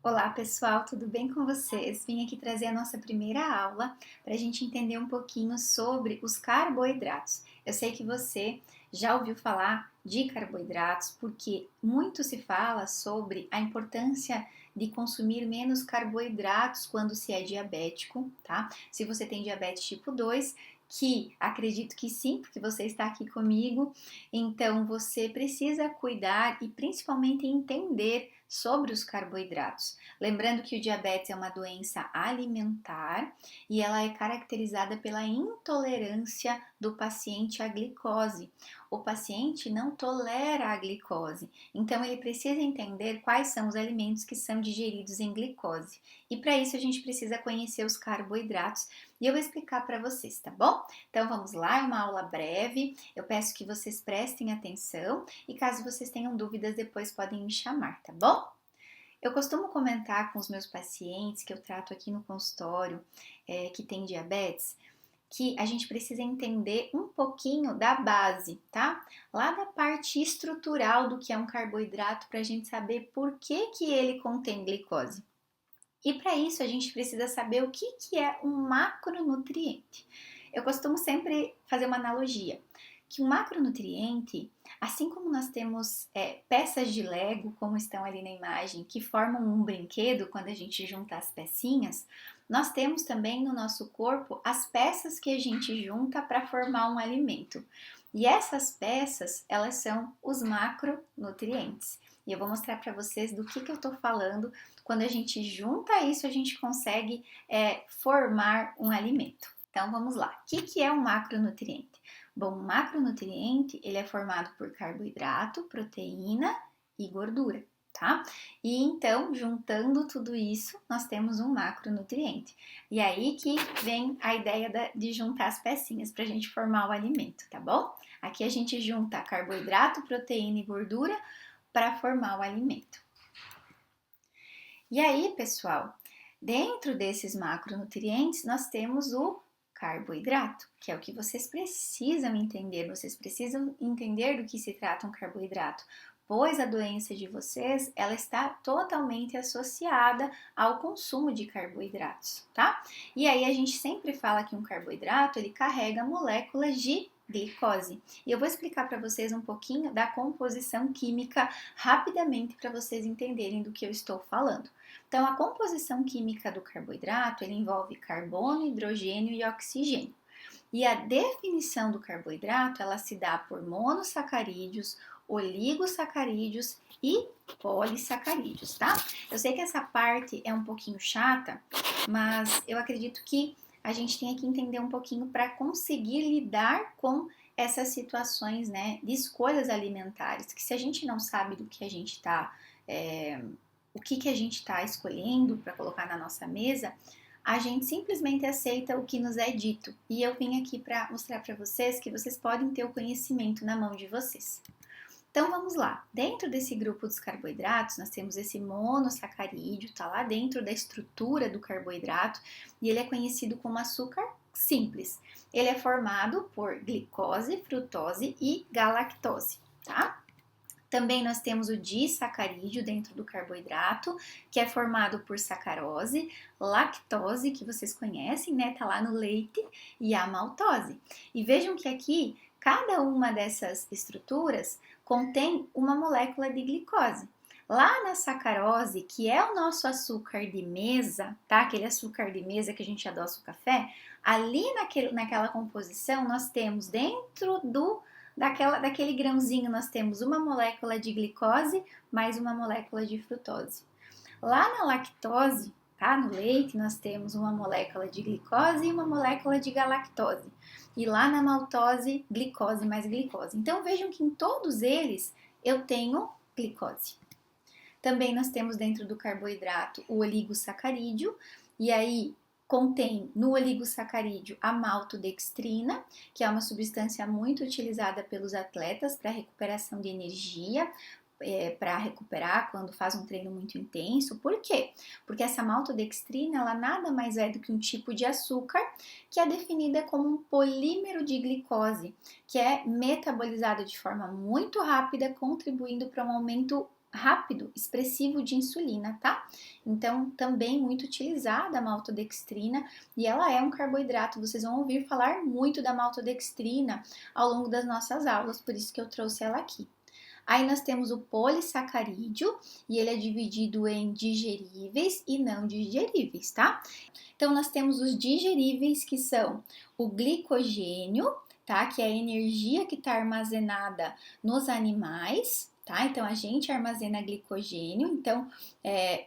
Olá pessoal, tudo bem com vocês? Vim aqui trazer a nossa primeira aula para a gente entender um pouquinho sobre os carboidratos. Eu sei que você já ouviu falar de carboidratos porque muito se fala sobre a importância de consumir menos carboidratos quando se é diabético, tá? Se você tem diabetes tipo 2, que acredito que sim, porque você está aqui comigo, então você precisa cuidar e principalmente entender sobre os carboidratos. Lembrando que o diabetes é uma doença alimentar e ela é caracterizada pela intolerância do paciente à glicose. O paciente não tolera a glicose, então ele precisa entender quais são os alimentos que são digeridos em glicose. E para isso a gente precisa conhecer os carboidratos e eu vou explicar para vocês, tá bom? Então vamos lá, é uma aula breve. Eu peço que vocês prestem atenção e caso vocês tenham dúvidas depois podem me chamar, tá bom? Eu costumo comentar com os meus pacientes que eu trato aqui no consultório, que tem diabetes, que a gente precisa entender um pouquinho da base, tá? Lá da parte estrutural do que é um carboidrato, para a gente saber por que ele contém glicose. E para isso a gente precisa saber o que é um macronutriente. Eu costumo sempre fazer uma analogia, que um macronutriente, assim como nós temos peças de Lego, como estão ali na imagem, que formam um brinquedo quando a gente junta as pecinhas, nós temos também no nosso corpo as peças que a gente junta para formar um alimento. E essas peças, elas são os macronutrientes. E eu vou mostrar para vocês do que eu estou falando. Quando a gente junta isso, a gente consegue formar um alimento. Então vamos lá. O que é um macronutriente? Bom, um macronutriente ele é formado por carboidrato, proteína e gordura, tá? E então, juntando tudo isso, nós temos um macronutriente. E aí que vem a ideia de juntar as pecinhas para a gente formar o alimento, tá bom? Aqui a gente junta carboidrato, proteína e gordura para formar o alimento. E aí, pessoal, dentro desses macronutrientes, nós temos o carboidrato, que é o que vocês precisam entender. Vocês precisam entender do que se trata um carboidrato, pois a doença de vocês, ela está totalmente associada ao consumo de carboidratos, tá? E aí a gente sempre fala que um carboidrato, ele carrega moléculas de glicose. E eu vou explicar para vocês um pouquinho da composição química rapidamente para vocês entenderem do que eu estou falando. Então, a composição química do carboidrato ele envolve carbono, hidrogênio e oxigênio. E a definição do carboidrato ela se dá por monossacarídeos, oligosacarídeos e polissacarídeos, tá? Eu sei que essa parte é um pouquinho chata, mas eu acredito que a gente tem que entender um pouquinho para conseguir lidar com essas situações, né, de escolhas alimentares, que se a gente não sabe do que a gente está o que a gente está escolhendo para colocar na nossa mesa, a gente simplesmente aceita o que nos é dito. E eu vim aqui para mostrar para vocês que vocês podem ter o conhecimento na mão de vocês. Então vamos lá. Dentro desse grupo dos carboidratos, nós temos esse monossacarídeo, tá lá dentro da estrutura do carboidrato, e ele é conhecido como açúcar simples. Ele é formado por glicose, frutose e galactose, tá? Também nós temos o disacarídeo dentro do carboidrato, que é formado por sacarose, lactose, que vocês conhecem, né? Tá lá no leite, e a maltose. E vejam que aqui, cada uma dessas estruturas contém uma molécula de glicose. Lá na sacarose, que é o nosso açúcar de mesa, tá? Aquele açúcar de mesa que a gente adoça o café, ali naquela composição nós temos dentro daquele grãozinho nós temos uma molécula de glicose mais uma molécula de frutose. Lá na lactose, tá? No leite, nós temos uma molécula de glicose e uma molécula de galactose. E lá na maltose, glicose mais glicose. Então vejam que em todos eles eu tenho glicose. Também nós temos dentro do carboidrato o oligosacarídeo, e aí contém no oligosacarídeo a maltodextrina, que é uma substância muito utilizada pelos atletas para recuperação de energia, para recuperar quando faz um treino muito intenso. Por quê? Porque essa maltodextrina ela nada mais é do que um tipo de açúcar que é definida como um polímero de glicose, que é metabolizado de forma muito rápida, contribuindo para um aumento rápido, expressivo de insulina, tá? Então, também muito utilizada a maltodextrina e ela é um carboidrato. Vocês vão ouvir falar muito da maltodextrina ao longo das nossas aulas, por isso que eu trouxe ela aqui. Aí nós temos o polissacarídeo e ele é dividido em digeríveis e não digeríveis, tá? Então nós temos os digeríveis que são o glicogênio, tá? Que é a energia que está armazenada nos animais, tá? Então a gente armazena glicogênio, então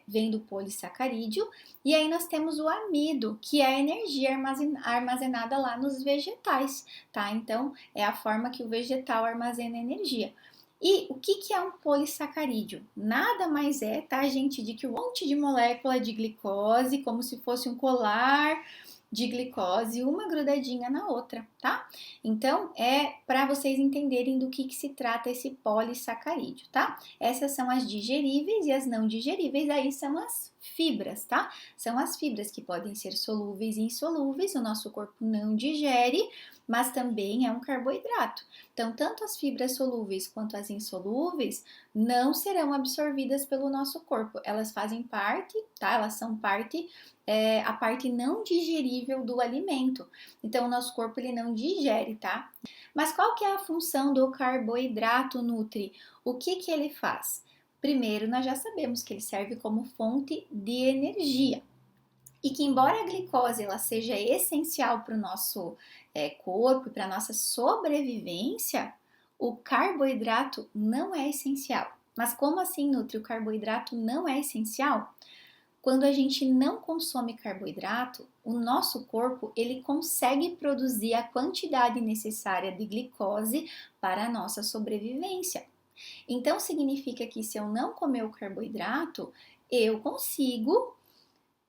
vem do polissacarídeo. E aí nós temos o amido, que é a energia armazenada lá nos vegetais, tá? Então é a forma que o vegetal armazena energia. E o que é um polissacarídeo? Nada mais é, tá, gente, de que um monte de molécula de glicose, como se fosse um colar de glicose, uma grudadinha na outra, tá? Então, é para vocês entenderem do que se trata esse polissacarídeo, tá? Essas são as digeríveis e as não digeríveis, aí são as fibras, tá? São as fibras que podem ser solúveis e insolúveis, o nosso corpo não digere, mas também é um carboidrato. Então, tanto as fibras solúveis quanto as insolúveis não serão absorvidas pelo nosso corpo. Elas fazem parte, tá? Elas são parte, a parte não digerível do alimento. Então, o nosso corpo ele não digere, tá? Mas qual que é a função do carboidrato nutri? O que ele faz? Primeiro, nós já sabemos que ele serve como fonte de energia. E que embora a glicose ela seja essencial para o nosso corpo e para a nossa sobrevivência, o carboidrato não é essencial. Mas como assim, Nutri? O carboidrato não é essencial? Quando a gente não consome carboidrato, o nosso corpo ele consegue produzir a quantidade necessária de glicose para a nossa sobrevivência. Então significa que se eu não comer o carboidrato, eu consigo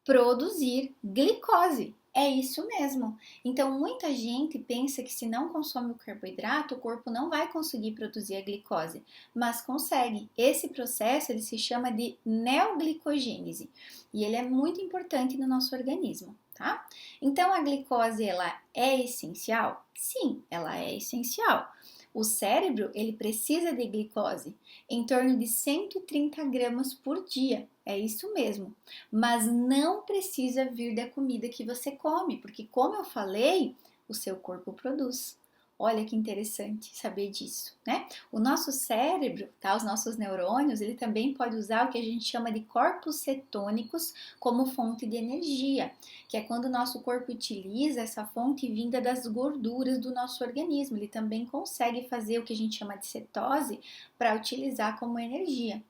produzir glicose. É isso mesmo. Então, muita gente pensa que se não consome o carboidrato, o corpo não vai conseguir produzir a glicose, mas consegue. Esse processo ele se chama de neoglicogênese e ele é muito importante no nosso organismo, tá? Então, a glicose ela é essencial? Sim, ela é essencial. O cérebro ele precisa de glicose, em torno de 130 gramas por dia. É isso mesmo, mas não precisa vir da comida que você come, porque como eu falei, o seu corpo produz. Olha que interessante saber disso, né? O nosso cérebro, tá? Os nossos neurônios, ele também pode usar o que a gente chama de corpos cetônicos como fonte de energia, que é quando o nosso corpo utiliza essa fonte vinda das gorduras do nosso organismo. Ele também consegue fazer o que a gente chama de cetose para utilizar como energia.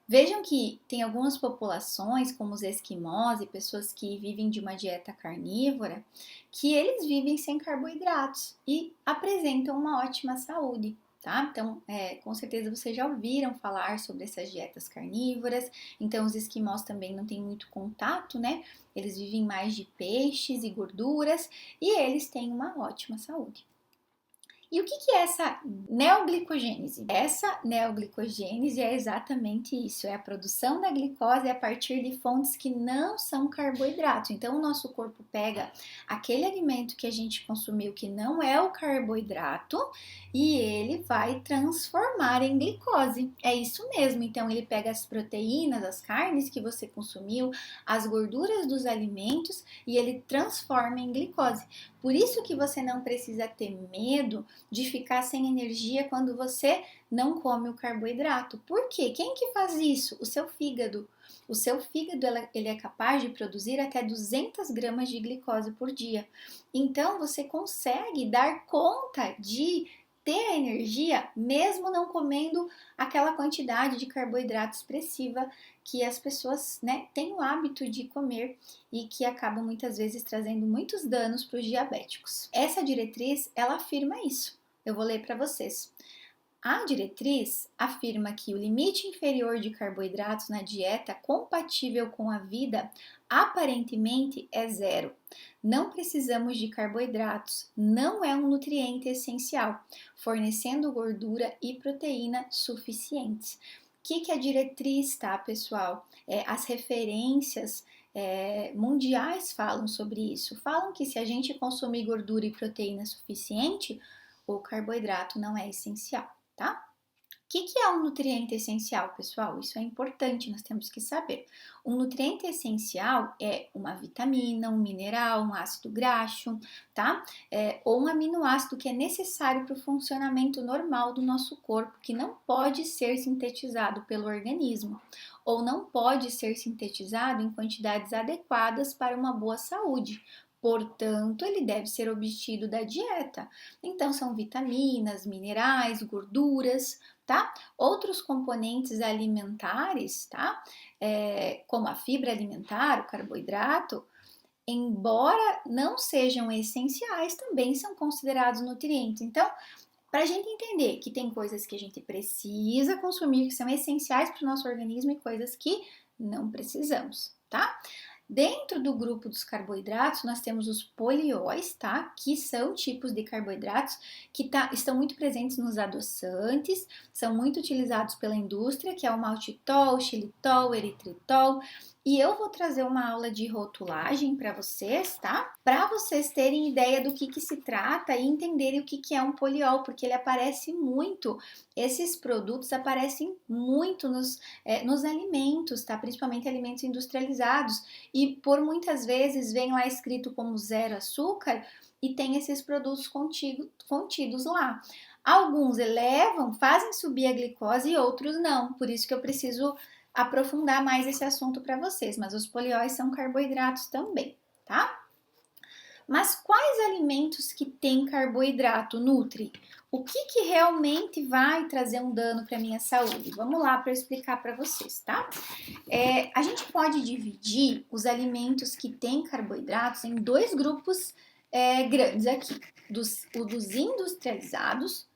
Vejam que tem algumas populações, como os esquimós e pessoas que vivem de uma dieta carnívora, que eles vivem sem carboidratos e apresentam uma ótima saúde, tá? Então, com certeza vocês já ouviram falar sobre essas dietas carnívoras. Então, os esquimós também não têm muito contato, né? Eles vivem mais de peixes e gorduras e eles têm uma ótima saúde. E o que é essa neoglicogênese? Essa neoglicogênese é exatamente isso, é a produção da glicose a partir de fontes que não são carboidratos. Então, o nosso corpo pega aquele alimento que a gente consumiu que não é o carboidrato e ele vai transformar em glicose. É isso mesmo, então ele pega as proteínas, as carnes que você consumiu, as gorduras dos alimentos e ele transforma em glicose. Por isso que você não precisa ter medo de ficar sem energia quando você não come o carboidrato. Por quê? Quem que faz isso? O seu fígado. O seu fígado ele é capaz de produzir até 200 gramas de glicose por dia. Então você consegue dar conta de ter a energia mesmo não comendo aquela quantidade de carboidrato expressiva que as pessoas, né, têm o hábito de comer e que acabam muitas vezes trazendo muitos danos para os diabéticos. Essa diretriz, ela afirma isso. Eu vou ler para vocês. A diretriz afirma que o limite inferior de carboidratos na dieta compatível com a vida aparentemente é zero. Não precisamos de carboidratos, não é um nutriente essencial, fornecendo gordura e proteína suficientes. O que a diretriz, tá, pessoal? As referências mundiais falam sobre isso. Falam que se a gente consumir gordura e proteína suficiente, o carboidrato não é essencial, tá? que é um nutriente essencial, pessoal? Isso é importante, nós temos que saber. Um nutriente essencial é uma vitamina, um mineral, um ácido graxo, tá? Ou um aminoácido que é necessário para o funcionamento normal do nosso corpo, que não pode ser sintetizado pelo organismo, ou não pode ser sintetizado em quantidades adequadas para uma boa saúde. Portanto, ele deve ser obtido da dieta. Então, são vitaminas, minerais, gorduras, tá? Outros componentes alimentares, tá? Como a fibra alimentar, o carboidrato, embora não sejam essenciais, também são considerados nutrientes. Então, para a gente entender que tem coisas que a gente precisa consumir, que são essenciais para o nosso organismo e coisas que não precisamos, tá? Dentro do grupo dos carboidratos, nós temos os polióis, tá? Que são tipos de carboidratos que estão muito presentes nos adoçantes, são muito utilizados pela indústria, que é o maltitol, xilitol, eritritol. E eu vou trazer uma aula de rotulagem para vocês, tá? Para vocês terem ideia do que se trata e entenderem o que é um poliol, porque ele aparece muito, esses produtos aparecem muito nos alimentos, tá? Principalmente alimentos industrializados. E por muitas vezes vem lá escrito como 0 açúcar e tem esses produtos contidos lá. Alguns elevam, fazem subir a glicose e outros não. Por isso que eu preciso aprofundar mais esse assunto para vocês. Mas os polióis são carboidratos também, tá? Mas quais alimentos que têm carboidrato, Nutri? O que realmente vai trazer um dano para a minha saúde? Vamos lá para eu explicar para vocês, tá? A gente pode dividir os alimentos que têm carboidratos em dois grupos grandes aqui, o dos industrializados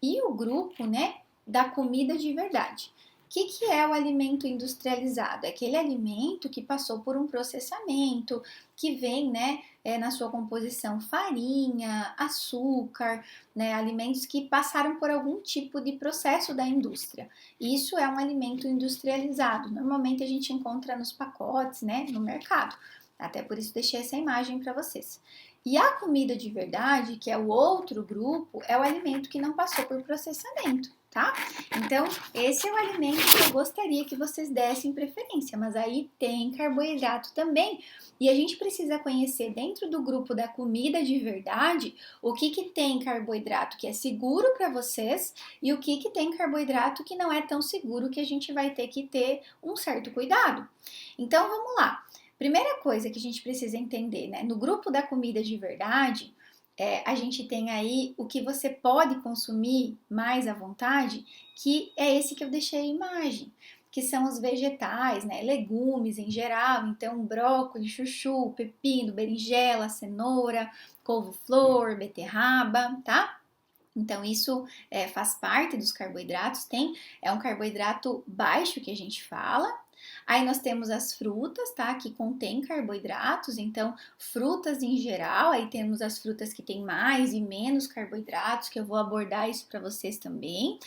e o grupo, né, da comida de verdade. O que é o alimento industrializado? É aquele alimento que passou por um processamento, que vem, né, na sua composição farinha, açúcar, né, alimentos que passaram por algum tipo de processo da indústria. Isso é um alimento industrializado. Normalmente a gente encontra nos pacotes, né, no mercado. Até por isso deixei essa imagem para vocês. E a comida de verdade, que é o outro grupo, é o alimento que não passou por processamento, tá? Então, esse é o alimento que eu gostaria que vocês dessem preferência, mas aí tem carboidrato também. E a gente precisa conhecer dentro do grupo da comida de verdade o que tem carboidrato que é seguro para vocês e o que tem carboidrato que não é tão seguro, que a gente vai ter que ter um certo cuidado. Então, vamos lá. Primeira coisa que a gente precisa entender, né? No grupo da comida de verdade, a gente tem aí o que você pode consumir mais à vontade, que é esse que eu deixei a imagem, que são os vegetais, né? Legumes em geral, então brócolis, chuchu, pepino, berinjela, cenoura, couve-flor, beterraba, tá? Então, isso faz parte dos carboidratos, é um carboidrato baixo que a gente fala. Aí nós temos as frutas, tá? Que contém carboidratos, então frutas em geral, aí temos as frutas que têm mais e menos carboidratos, que eu vou abordar isso para vocês também.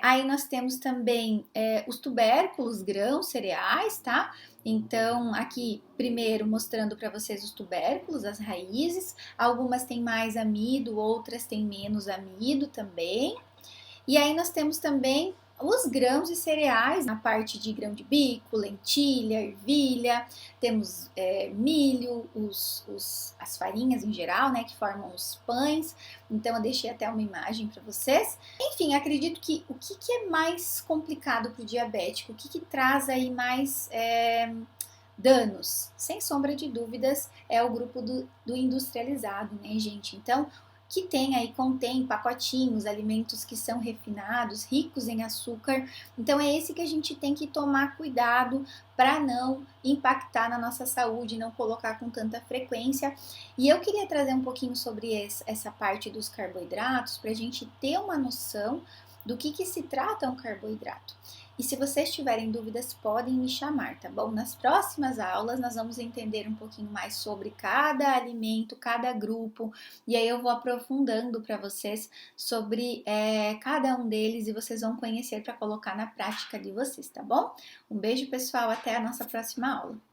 Aí nós temos também os tubérculos, grãos, cereais, tá? Então, aqui primeiro mostrando para vocês os tubérculos, as raízes, algumas têm mais amido, outras têm menos amido também. E aí nós temos também os grãos e cereais, na parte de grão de bico, lentilha, ervilha, temos milho, as farinhas em geral, né, que formam os pães. Então eu deixei até uma imagem para vocês. Enfim, acredito que o que é mais complicado para o diabético, o que traz aí mais danos? Sem sombra de dúvidas, é o grupo do industrializado, né, gente? Então, que contém pacotinhos, alimentos que são refinados, ricos em açúcar. Então é esse que a gente tem que tomar cuidado para não impactar na nossa saúde, não colocar com tanta frequência. E eu queria trazer um pouquinho sobre essa parte dos carboidratos para a gente ter uma noção do que se trata um carboidrato. E se vocês tiverem dúvidas, podem me chamar, tá bom? Nas próximas aulas, nós vamos entender um pouquinho mais sobre cada alimento, cada grupo, e aí eu vou aprofundando para vocês sobre cada um deles e vocês vão conhecer para colocar na prática de vocês, tá bom? Um beijo, pessoal, até a nossa próxima aula.